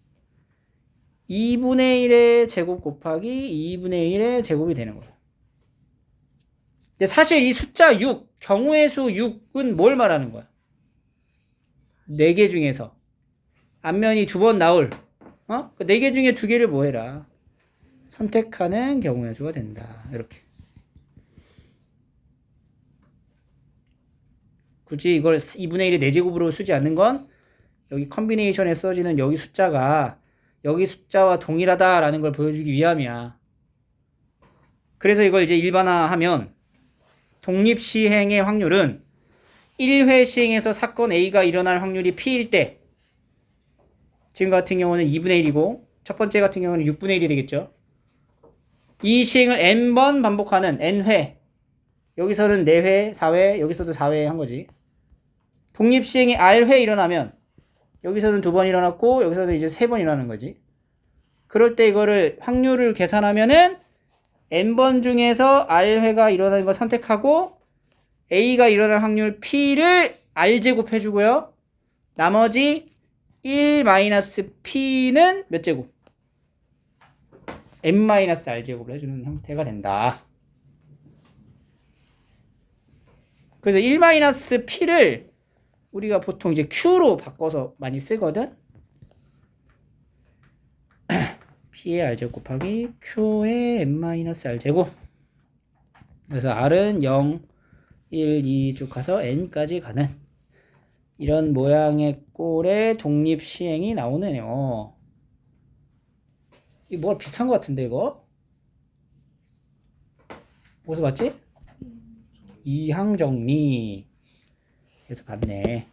2분의 1의 제곱 곱하기 2분의 1의 제곱이 되는 거예요. 근데 사실 이 숫자 6, 경우의 수 6은 뭘 말하는 거야? 4개 중에서 앞면이 2번 나올 그 4개 중에 2개를 뭐 해라? 선택하는 경우의 수가 된다. 이렇게. 굳이 이걸 2분의 1의 4제곱으로 쓰지 않는 건 여기 컨비네이션에 써지는 여기 숫자가 여기 숫자와 동일하다라는 걸 보여주기 위함이야. 그래서 이걸 이제 일반화하면 독립시행의 확률은 1회 시행에서 사건 A가 일어날 확률이 P일 때 지금 같은 경우는 2분의 1이고 첫 번째 같은 경우는 6분의 1이 되겠죠. 이 시행을 n번 반복하는 n회 여기서는 4회, 4회, 여기서도 4회 한 거지. 독립시행이 R회 일어나면 여기서는 2번 일어났고 여기서도 이제 3번 일어나는 거지. 그럴 때 이거를 확률을 계산하면은 n번 중에서 R회가 일어나는 걸 선택하고 A가 일어날 확률 P를 R제곱 해주고요. 나머지 1-P는 몇 제곱? n-R제곱을 해주는 형태가 된다. 그래서 1-P를 우리가 보통 이제 Q로 바꿔서 많이 쓰거든. P의 R제곱 곱하기 Q의 n-R제곱 그래서 R은 0, 1, 2 쭉 가서 N까지 가는 이런 모양의 꼴의 독립시행이 나오네요. 이거 뭐가 비슷한 것 같은데 이거? 어디서 봤지? 이항정리. 그래서 봤네.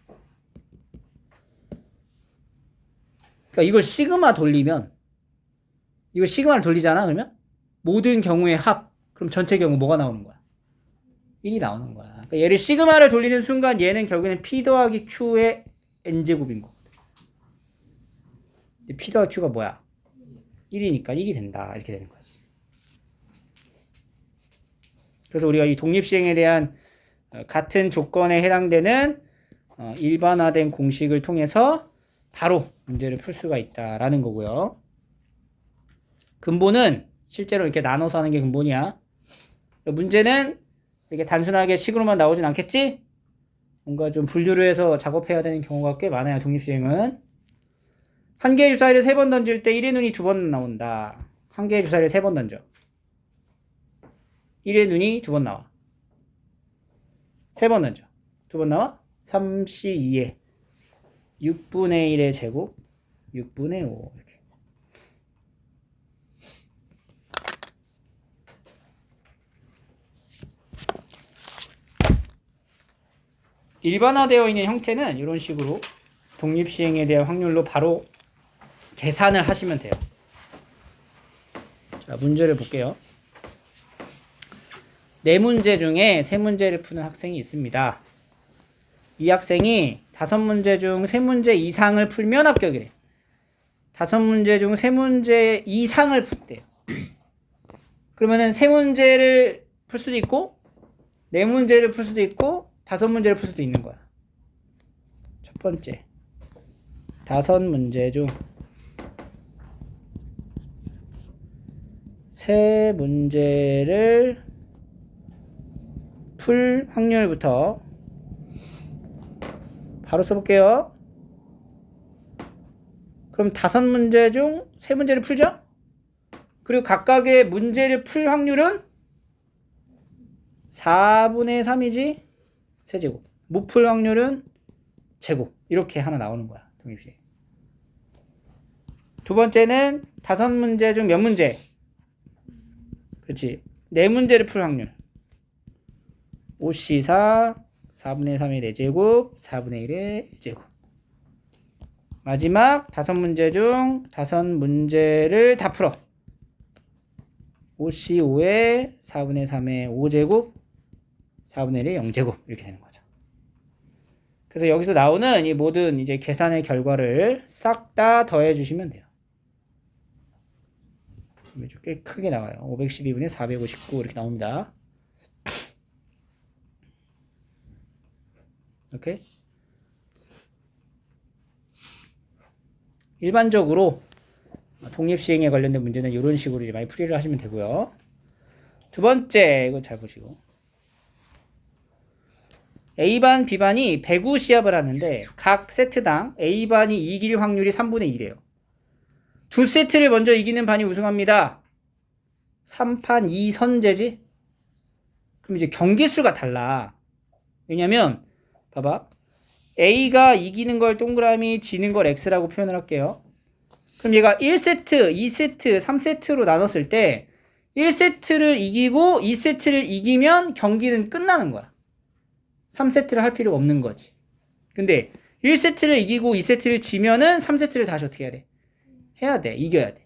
그러니까 이걸 시그마 돌리면 이걸 시그마를 돌리잖아. 그러면 모든 경우의 합. 그럼 전체 경우 뭐가 나오는 거야? 1이 나오는 거야. 그러니까 얘를 시그마를 돌리는 순간 얘는 결국에는 P 더하기 Q의 N제곱인 거거든. P 더하기 Q가 뭐야? 1이니까 1이 된다. 이렇게 되는 거지. 그래서 우리가 이 독립시행에 대한 같은 조건에 해당되는 일반화된 공식을 통해서 바로 문제를 풀 수가 있다라는 거고요. 근본은 실제로 이렇게 나눠서 하는 게 근본이야. 문제는 이렇게 단순하게 식으로만 나오진 않겠지? 뭔가 좀 분류를 해서 작업해야 되는 경우가 꽤 많아요. 독립시행은. 한 개의 주사위를 3번 던질 때 1의 눈이 2번 나온다. 한 개의 주사위를 3번 던져. 1의 눈이 2번 나와. 3번 던져. 2번 나와? 3C2에 6분의 1의 제곱 6분의 5 이렇게. 일반화되어 있는 형태는 이런 식으로 독립시행에 대한 확률로 바로 계산을 하시면 돼요. 자, 문제를 볼게요. 4문제 중에 3문제를 푸는 학생이 있습니다. 이 학생이 5문제 중 3문제 이상을 풀면 합격이래. 5문제 중 3문제 이상을 풀대요. 그러면은 3문제를 풀 수도 있고 4문제를 풀 수도 있고 5문제를 풀 수도 있는 거야. 첫 번째 5문제 중 3문제를 풀 확률부터 바로 써볼게요. 그럼 5문제 중 3문제를 풀죠? 그리고 각각의 문제를 풀 확률은 4분의 3이지 세제곱. 못 풀 확률은 제곱. 이렇게 하나 나오는 거야. 독립시행. 두 번째는 5문제 중 몇 문제? 그렇지. 4문제를 풀 확률. 5C4 4분의 3의 4제곱 4분의 1의 제곱. 마지막 5문제 중 5문제를 다 풀어. 5C5의 4분의 3의 5제곱 4분의 1의 0제곱 이렇게 되는 거죠. 그래서 여기서 나오는 이 모든 이제 계산의 결과를 싹 다 더해 주시면 돼요. 꽤 크게 나와요. 512분의 459 이렇게 나옵니다. 오케이? 일반적으로 독립시행에 관련된 문제는 이런 식으로 이제 많이 풀이를 하시면 되고요. 두 번째, 이거 잘 보시고. A반, B반이 배구 시합을 하는데 각 세트당 A반이 이길 확률이 3분의 1이에요. 두 세트를 먼저 이기는 반이 우승합니다. 3판 2선제지? 그럼 이제 경기수가 달라. 왜냐면 봐봐. A가 이기는 걸 동그라미, 지는 걸 X라고 표현을 할게요. 그럼 얘가 1세트, 2세트, 3세트로 나눴을 때 1세트를 이기고 2세트를 이기면 경기는 끝나는 거야. 3세트를 할 필요가 없는 거지. 근데 1세트를 이기고 2세트를 지면은 3세트를 다시 어떻게 해야 돼? 해야 돼. 이겨야 돼.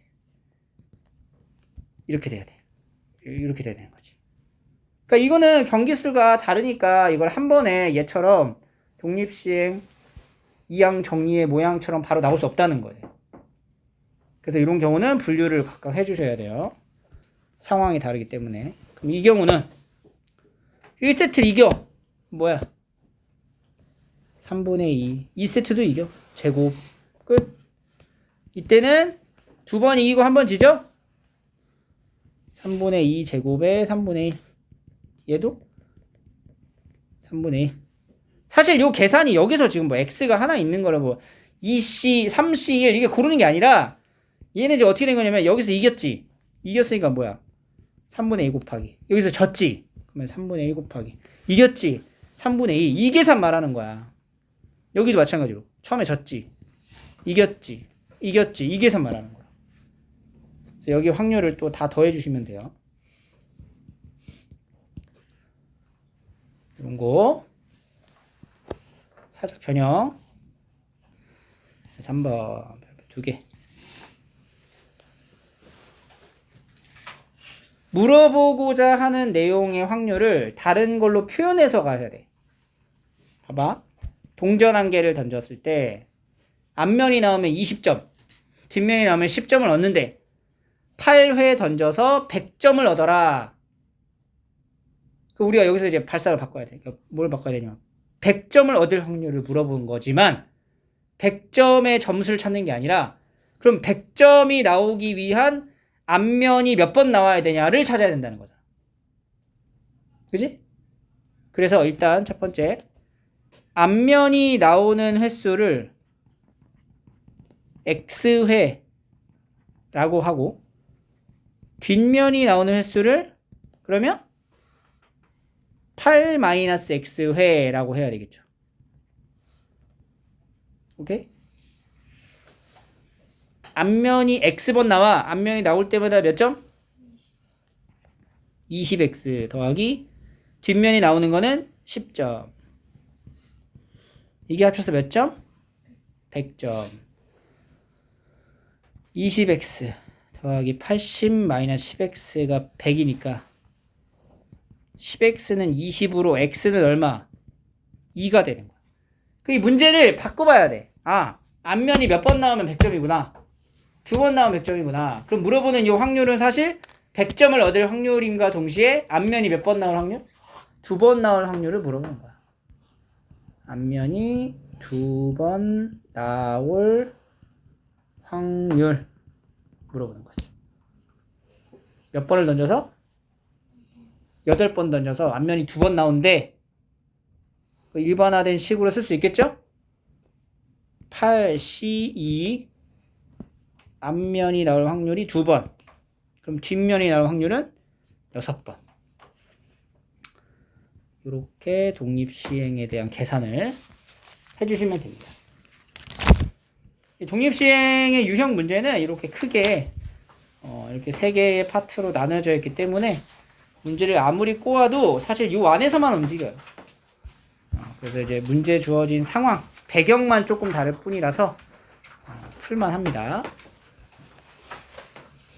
이렇게 돼야 돼. 이렇게 돼야 되는 거지. 그러니까 이거는 경기수가 다르니까 이걸 한 번에 얘처럼 독립시행 이항 정리의 모양처럼 바로 나올 수 없다는 거예요. 그래서 이런 경우는 분류를 각각 해주셔야 돼요. 상황이 다르기 때문에. 그럼 이 경우는 1세트 이겨. 뭐야? 3분의 2. 2세트도 이겨. 제곱. 끝. 이때는 두 번 이기고 한 번 지죠? 3분의 2 제곱에 3분의 1. 얘도 3분의 1. 사실 요 계산이 여기서 지금 뭐 x가 하나 있는 거라 뭐 2c, 3c, 1 이게 고르는 게 아니라 얘는 이제 어떻게 된 거냐면 여기서 이겼지. 이겼으니까 뭐야? 3분의 2 곱하기. 여기서 졌지. 그러면 3분의 1 곱하기. 이겼지? 3분의 2. 이 계산 말하는 거야. 여기도 마찬가지로. 처음에 졌지? 이겼지? 이겼지? 이 계산 말하는 거야. 그래서 여기 확률을 또 다 더해주시면 돼요. 이런 거. 사적 변형. 3번. 2개. 물어보고자 하는 내용의 확률을 다른 걸로 표현해서 가셔야 돼. 봐봐. 동전 한 개를 던졌을 때 앞면이 나오면 20점, 뒷면이 나오면 10점을 얻는데 8회 던져서 100점을 얻어라. 우리가 여기서 이제 발상을 바꿔야 돼. 그러니까 뭘 바꿔야 되냐면 100점을 얻을 확률을 물어본 거지만 100점의 점수를 찾는 게 아니라 그럼 100점이 나오기 위한 앞면이 몇 번 나와야 되냐를 찾아야 된다는 거잖아. 그지? 그래서 일단 첫 번째 앞면이 나오는 횟수를 x회라고 하고 뒷면이 나오는 횟수를 그러면 8-x회라고 해야 되겠죠. 오케이? 앞면이 x번 나와. 앞면이 나올 때마다 몇 점? 20x 더하기 뒷면이 나오는 거는 10점. 이게 합쳐서 몇 점? 100점. 20x 더하기 80-10x가 100이니까 10x는 20으로 x는 얼마? 2가 되는 거야. 그 이 문제를 바꿔봐야 돼. 아, 앞면이 몇 번 나오면 100점이구나. 2번 나오면 100점이구나. 그럼 물어보는 이 확률은 사실 100점을 얻을 확률임과 동시에 앞면이 몇 번 나올 확률? 2번 나올 확률을 물어보는 거야. 앞면이 2번 나올 확률 물어보는 거지. 몇 번을 던져서? 8번 던져서 앞면이 2번 나오는데 일반화된 식으로 쓸 수 있겠죠? 8C2 앞면이 나올 확률이 2번. 그럼 뒷면이 나올 확률은 6번. 이렇게 독립시행에 대한 계산을 해주시면 됩니다. 독립시행의 유형 문제는 이렇게 크게 이렇게 3개의 파트로 나눠져 있기 때문에 문제를 아무리 꼬아도 사실 이 안에서만 움직여요. 그래서 이제 문제 주어진 상황, 배경만 조금 다를 뿐이라서 풀만 합니다.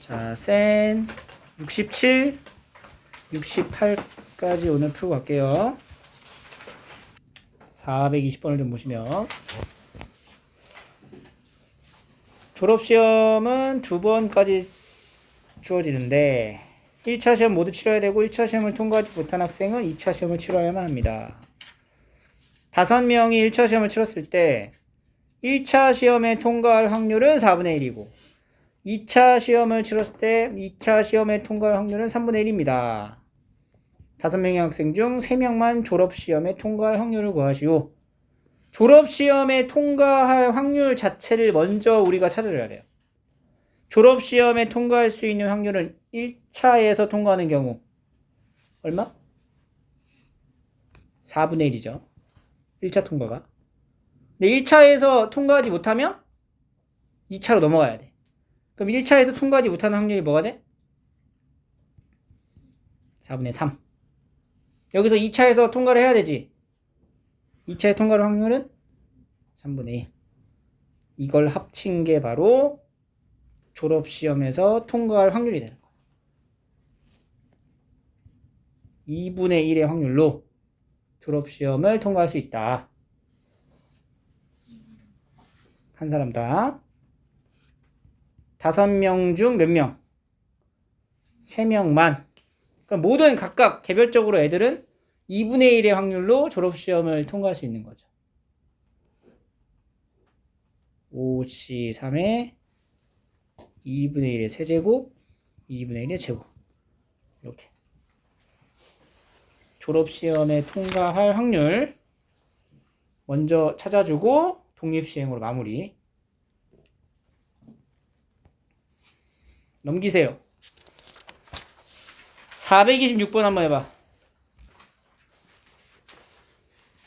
자, 센 67, 68까지 오늘 풀고 갈게요. 420번을 좀 보시면 졸업시험은 2번까지 주어지는데 1차 시험 모두 치러야 되고 1차 시험을 통과하지 못한 학생은 2차 시험을 치러야만 합니다. 5명이 1차 시험을 치렀을 때 1차 시험에 통과할 확률은 4분의 1이고 2차 시험을 치렀을 때 2차 시험에 통과할 확률은 3분의 1입니다. 5명의 학생 중 3명만 졸업시험에 통과할 확률을 구하시오. 졸업시험에 통과할 확률 자체를 먼저 우리가 찾아줘야 돼요. 졸업시험에 통과할 수 있는 확률은 1차에서 통과하는 경우 얼마? 4분의 1이죠. 1차 통과가. 근데 1차에서 통과하지 못하면 2차로 넘어가야 돼. 그럼 1차에서 통과하지 못하는 확률이 뭐가 돼? 4분의 3. 여기서 2차에서 통과를 해야 되지. 2차에 통과할 확률은 3분의 1. 이걸 합친 게 바로 졸업시험에서 통과할 확률이 되는 거야. 2분의 1의 확률로 졸업시험을 통과할 수 있다. 한 사람당 5명 중 몇 명? 3명만. 그러니까 모든 각각 개별적으로 애들은 2분의 1의 확률로 졸업시험을 통과할 수 있는 거죠. 5C3의 2분의 1의 세제곱, 2분의 1의 제곱. 이렇게. 졸업시험에 통과할 확률 먼저 찾아주고 독립시행으로 마무리. 넘기세요. 426번 한번 해봐.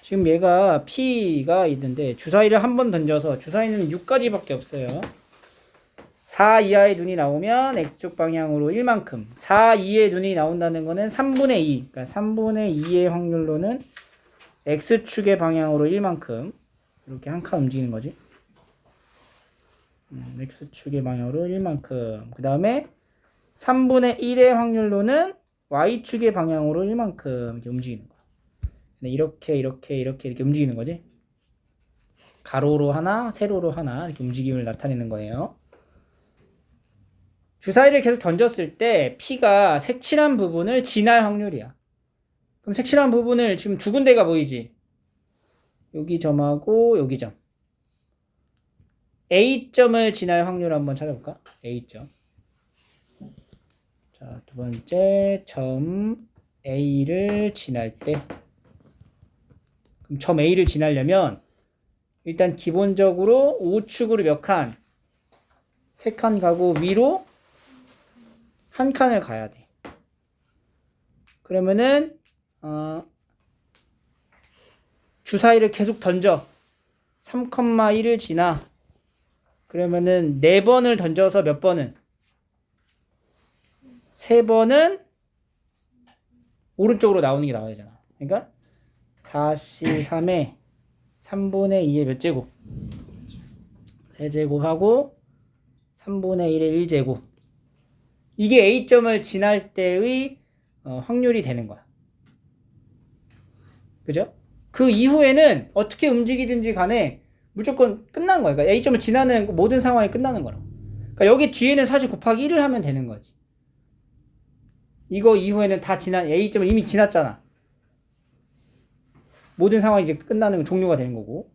지금 얘가 P가 있는데 주사위를 한 번 던져서 주사위는 6가지밖에 없어요. 4 이하의 눈이 나오면 X축 방향으로 1만큼, 4 이하의 눈이 나온다는 거는 3분의 2, 그러니까 3분의 2의 확률로는 X축의 방향으로 1만큼 이렇게 한 칸 움직이는 거지. X축의 방향으로 1만큼. 그 다음에 3분의 1의 확률로는 Y축의 방향으로 1만큼 이렇게 움직이는 거야. 이렇게 움직이는 거지. 가로로 하나, 세로로 하나 이렇게 움직임을 나타내는 거예요. 주사위를 계속 던졌을 때 P가 색칠한 부분을 지날 확률이야. 그럼 색칠한 부분을 지금 두 군데가 보이지? 여기 점하고 여기 점. A점을 지날 확률 한번 찾아볼까? A점. 자, 두 번째 점 A를 지날 때, 그럼 점 A를 지나려면 일단 기본적으로 우측으로 몇 칸? 3칸 가고 위로 한 칸을 가야 돼. 그러면은 주사위를 계속 던져. 3,1을 지나. 그러면은 4번을 던져서 몇 번은? 3번은 오른쪽으로 나오는 게 나와야 되잖아. 그러니까 4C3에 3분의 2의 몇 제곱? 세제곱하고 3분의 1의 1제곱. 이게 A점을 지날 때의 확률이 되는 거야. 그죠? 그 이후에는 어떻게 움직이든지 간에 무조건 끝난 거야. 그러니까 A점을 지나는 모든 상황이 끝나는 거라고. 그러니까 여기 뒤에는 사실 곱하기 1을 하면 되는 거지. 이거 이후에는 다 지난, A점을 이미 지났잖아. 모든 상황이 이제 끝나는 종료가 되는 거고.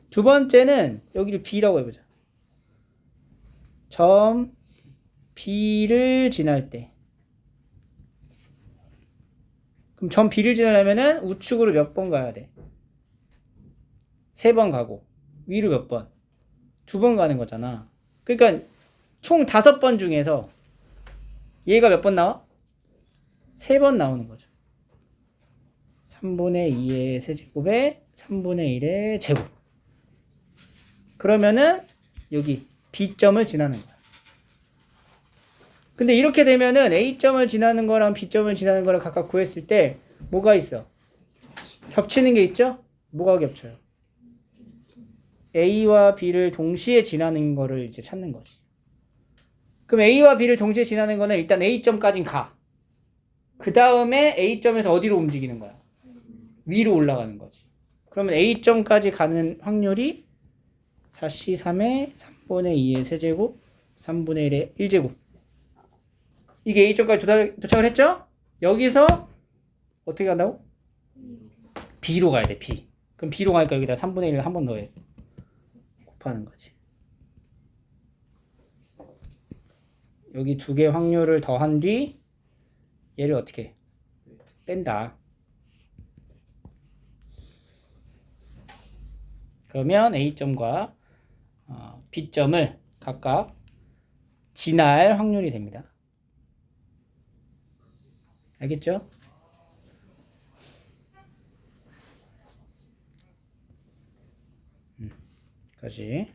두 번째는 여기를 B라고 해보자. 점 B를 지날 때. 그럼 점 B를 지나려면은 우측으로 몇 번 가야 돼? 3번 가고 위로 몇 번? 2번 가는 거잖아. 그러니까 총 5번 중에서 얘가 몇 번 나와? 3번 나오는 거죠. 3분의 2의 세제곱에 3분의 1의 제곱. 그러면은 여기 B점을 지나는 거야. 근데 이렇게 되면은 A점을 지나는 거랑 B점을 지나는 거를 각각 구했을 때 뭐가 있어? 겹치는 게 있죠? 뭐가 겹쳐요? A와 B를 동시에 지나는 거를 이제 찾는 거지. 그럼 A와 B를 동시에 지나는 거는 일단 A점까진 가. 그 다음에 A점에서 어디로 움직이는 거야? 위로 올라가는 거지. 그러면 A점까지 가는 확률이 4C3의 3분의 2의 세제곱, 3분의 1의 1제곱. 이게 A점까지 도착을 했죠? 여기서 어떻게 간다고? B로 가야 돼, B. 그럼 B로 가니까 여기다 3분의 1을 한 번 더해. 곱하는 거지. 여기 두 개 확률을 더한 뒤 얘를 어떻게 해? 뺀다. 그러면 A점과 B점을 각각 지날 확률이 됩니다. 알겠죠? 까지.